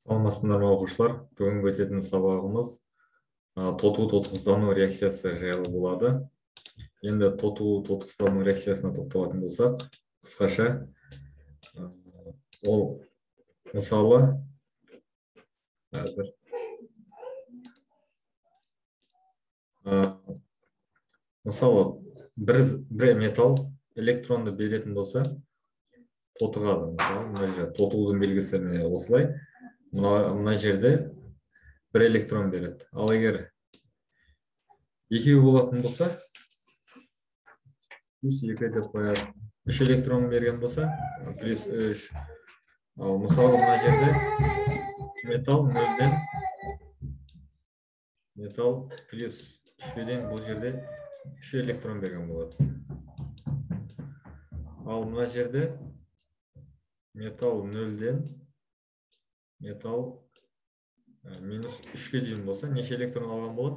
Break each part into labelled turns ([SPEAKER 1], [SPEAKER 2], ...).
[SPEAKER 1] Саламатсыздар ма оқушылар? Бүгінгі өтетін сабағымыз тоту-тотықсыздану реакциясы жайлы болады. Енді тоту-тотықсыздану реакциясына тоқталатын болсақ, қысқаша ол мысалы бір металл электронды беретін болса, тотығады. Мысалы, мына жерде тотығудың белгісі осылай. Мына жерде бір электрон береді. Ал егер екеу болатын болса, плюс 2 деп қояды. 3 электрон берген болса, плюс 3. Ал мысалы мына жерде металл плюс 3-ге дейін бұл жерде 3 электрон берген болады. Ал мына жерде металл 0-ден металл минус 3-ге дейін болса, неше электрон алған болады?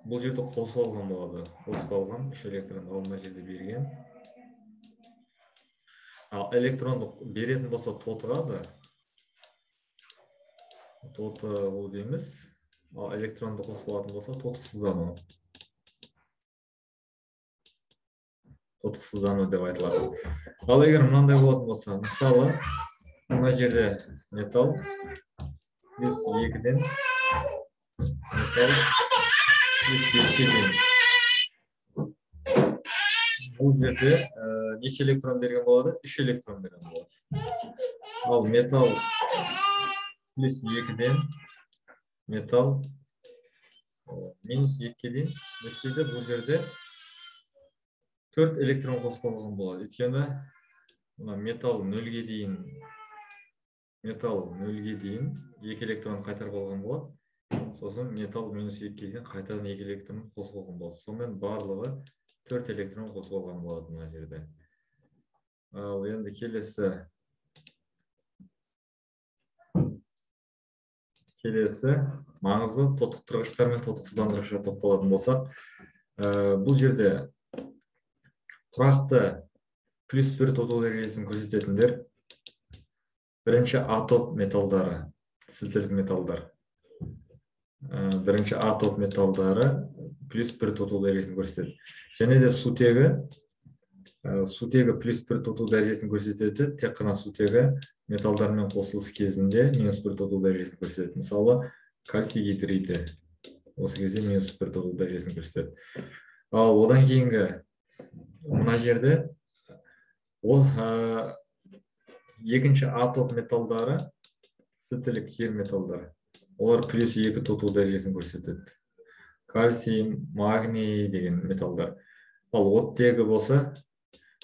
[SPEAKER 1] Бұл жерде қосып алған болады. Қосып алған 3 электрон мына жерде берген. Ал электронды беретін болса тотығады. Тотығу дейміз. Ал электронды қосып алатын болса тотықсыздану. Тотықсыздану деп айтылады. Ал егер мынандай болатын болса, мысалы, мына жерде металл плюс 2-ден металл плюс 5-ге дейін. Бұл жерде неше электрон берген болады? 3 электрон берген болады. Ал металл плюс 2-ден металл минус 2-ге дейін. Бұл жерде 4 электрон қосып алған болады. Өйткені металл 0-ге дейін 2 электрон қайтарып алған болады. Сосын металл минус 2-ге дейін қайтадан 2 электрон қосып алған болады. Сонымен барлығы 4 электрон қосып алған болады мына жерде. Ал енді келесі маңызды тотықтырғыштар мен тотықсыздандырғышқа тоқталатын болсақ, бұл жерде тұрақты плюс 1 тоту дәрежесін көрсететіндер бірінші атоп металдары, сілтілік металдар. Бірінші атоп металдары плюс 1 тоту дәрежесін көрсетеді. Және де сутегі плюс 1 тоту дәрежесін көрсетеді. Тек қана сутегі металдармен қосылыс кезінде минус 1 тоту дәрежесін көрсетеді. Мысалы, кальций гидриді осы кезде минус 1 тоту дәрежесін көрсетеді. Ал одан кейінгі мына жерде екінші атоп металдары, сілтілік жер металдары. Олар плюс 2 тоту дәрежесін көрсетеді. Кальций, магний деген металдар. Ал оттегі болса,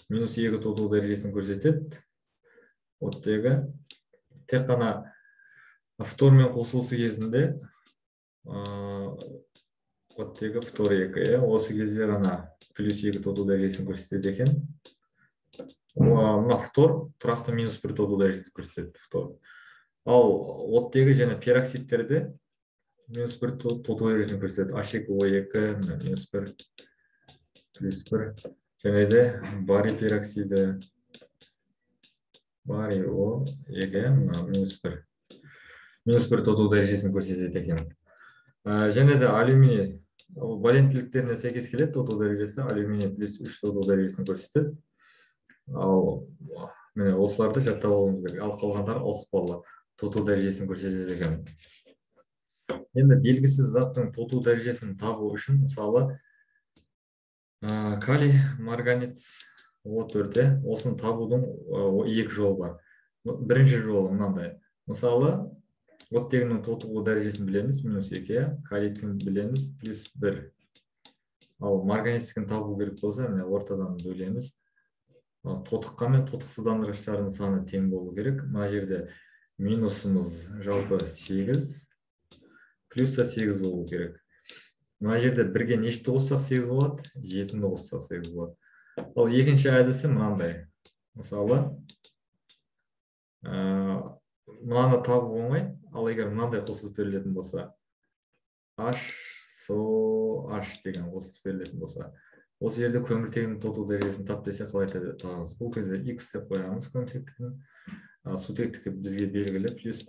[SPEAKER 1] минус 2 тоту дәрежесін көрсетеді. Оттегі тек қана фтормен қосылысы кезінде оттегі фтор 2. Осы кезде ғана плюс 2 тоту дәрежесін көрсетеді екен. Мына фтор тұрақты минус 1 тоту дәрежесін көрсетеді фтор. Ал оттегі және пероксидтерде минус 1 тоту дәрежесін көрсетеді. H2O2 минус 1 плюс 1. Және де барий пероксиді барий О2 минус 1. Минус 1 тоту дәрежесін көрсетеді екен. Және де алюминий валенттіліктеріне сәйкес келеді. Тоту дәрежесі алюминий плюс 3 тоту дәрежесін көрсетеді. Ал осыларды жаттап алуымыз керек. Ал қалғандар ауыспалы тоту дәрежесін көрсетеді екен. Енді белгісіз заттың тоту дәрежесін табу үшін, мысалы, калий марганец О4, осыны табудың екі жолы бар. Бірінші жолы мынандай. Мысалы, оттегінің тотығу дәрежесін білеміз, минус 2, калийдің білеміз, плюс 1. Ал марганецтікін табу керек болса, ортадан бөлеміз. Тотыққан мен тотықсыздандырғыштардың саны тең болу керек. Мына жерде минусымыз жалпы 8, плюс 8 болу керек. Мына жерде бірге нешті қоссақ 8 болады, 7-ні қоссақ 8 болады. Ал екінші әдісі мынандай. Мысалы, мынаны табу оңай, ал егер мынандай қосылып берілетін болса, H деген қосылып берілетін болса, осы жерде көміртегінің тоту дәрежесін тап десе қалай табамыз? Бұл кезде X деп қоямыз көміртектігін. сутектікі бізге белгілі плюс 1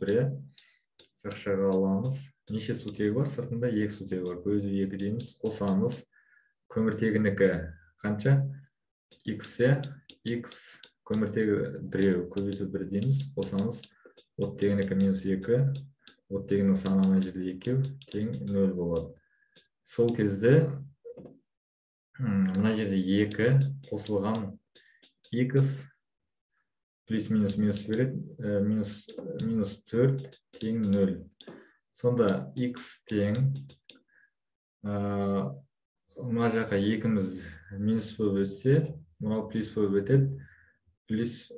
[SPEAKER 1] жақшаға аламыз. Неше сутегі бар? Сыртында 2 сутегі бар. Көбейту 2 дейміз. Қосамыз. Көміртегінікі қанша? X X көміртегі 1 көбейту 1 дейміз. Қосамыз. Оттегінікі минус 2. Оттегінің саны ана жерде 2 тең 0 болады. Сол кезде мына жерде 2 қосылған X плюс минус минус береді, минус 4 тең 0. Сонда X тең, мына жаққа 2-міз минус болып өтсе, мынау плюс болып өтеді, плюс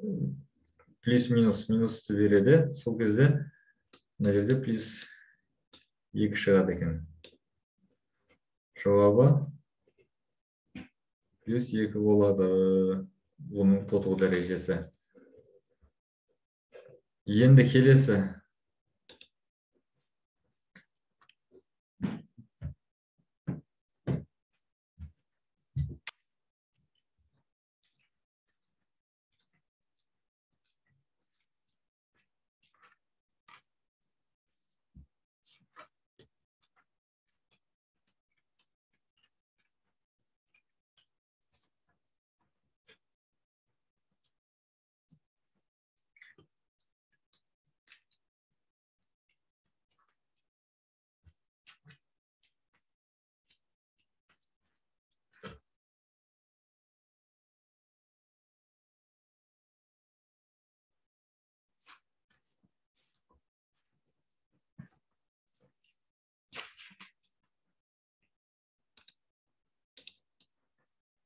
[SPEAKER 1] минус минусты береді. Сол кезде мына жерде плюс 2 шығады екен. Жауабы плюс 2 болады. Оның тотығу дәрежесі. Енді келесі.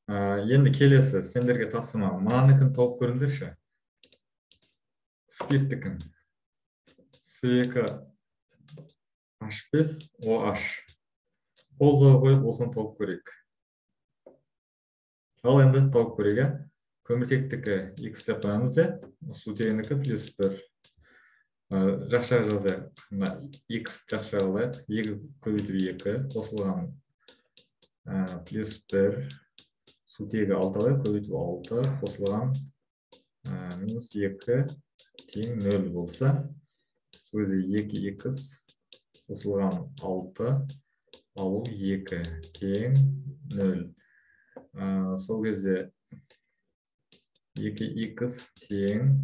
[SPEAKER 1] Енді келесі, сендерге тапсырма. Мынанікін тауып көріңдерші. Спирттікін. C2H5OH. Қолға қойып, осыны тауып көрейік. Ал енді тауып көрейік. Көміртектікі X деп қоямыз, сутегінікі плюс 1. Жақшаға жазайық. X жақшаға алайық. 2 көбейту 2 қосылған плюс 1. Сутегі 6 алайық, көбейту 6 қосылған минус 2 тең 0 болса, өзі 2x қосылған 6 алу 2 тең 0. Сол кезде 2x тең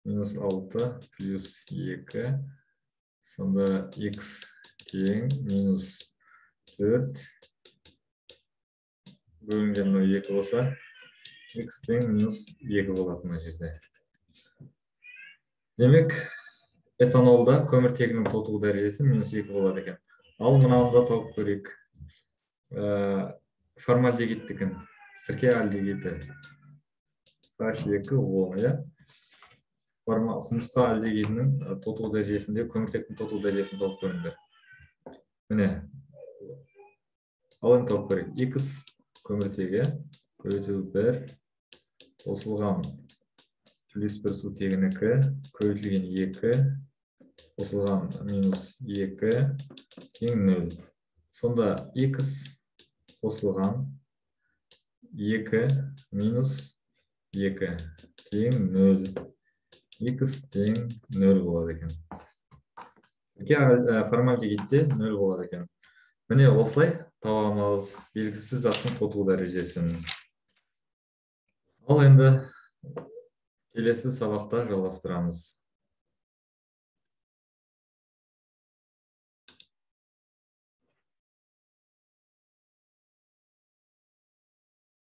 [SPEAKER 1] минус 6 плюс 2, сонда x тең минус 4 бөлінген 2 болса, x тең минус 2 болады мына жерде. Демек, этанолда көміртегінің тотығу дәрежесі минус 2 болады екен. Ал мынауында тауып көрейік. Формальдегидтікін, сірке альдегиді. H2O, құмырсқа альдегидінің тотығу дәрежесінде көміртектің тотығу дәрежесін тауып көріңдер. Міне, ал енді тауып көрейік. X көміртегі көбейту 1 қосылған плюс 1 сутегінікі көбейтілген 2 қосылған минус 2 тең 0. Сонда X қосылған 2 минус 2 тең 0. X тең 0 болады екен. Формальдегидте 0 болады екен. Міне осылай табамыз белгісіз заттың тотығу дәрежесін. Ал енді келесі сабақта жалғастырамыз.